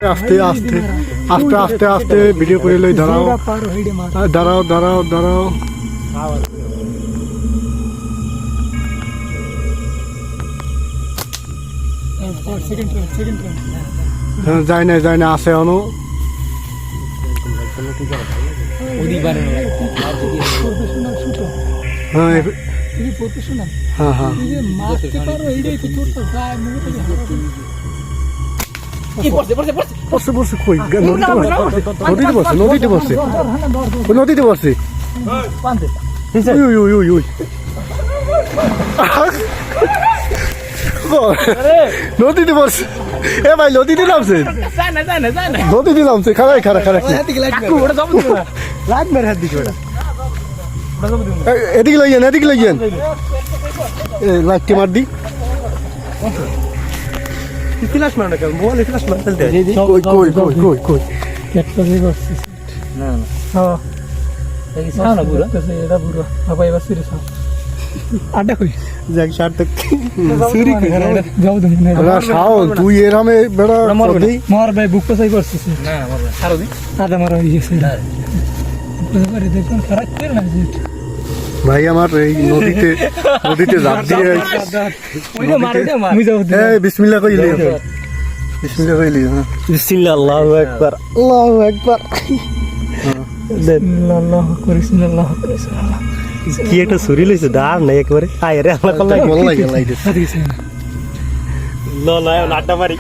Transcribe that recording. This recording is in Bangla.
আস্তে আস্তে আস্তে আস্তে আস্তে ভিডিও করে লই। দাঁড়াও দাঁড়াও দাঁড়াও দাঁড়াও। যায় না যায় না আছে অনু। হ্যাঁ হ্যাঁ হ্যাঁ পড়ছে পড়ছে কই নদীতে পড়ছে নদীতে পড়ছে নদীতে পড়ছে নদীতে পড়ছে। এ ভাই নদীতে নামছে নদীতে নামছে। খারাই খারা খারা এদিকে লইয়েন এদিকে লইয়েন লাইটটি মার দি। ফ্ল্যাশ মার না কেন মোবাইলে ফ্ল্যাশ মার ফেলতে কই কই কই কই কই একটা যে করছিস না না হ্যাঁ এই সাউ না পুরো এটা পুরো বাবা এবার সিরিয়াস আড্ডা কই যাক শার্ট তক চুরি কই যাও তুমি না শাও তুই এরামে বড় মার ভাই বুক পাসাই করছিস না মার আরো দি আদা মার হইছে করে দেখুন খারাপ করে না ভাই আমার এই নদীতে নদীতে ঝাঁপ দিয়ে ওইটা মারে দে মার আমি যাও দে বিসমিল্লাহ কইলি বিসমিল্লাহ কইলি বিসমিল্লাহ আল্লাহু আকবার আল্লাহু আকবার বিসমিল্লাহ বিসমিল্লাহ বিসমিল্লাহ কি একটা ছুরি লইছে দাঁড় নাই একবারে আয় রে আল্লাহ কল্লাই বল লাগে লাইতে ল ল আড্ডা মারি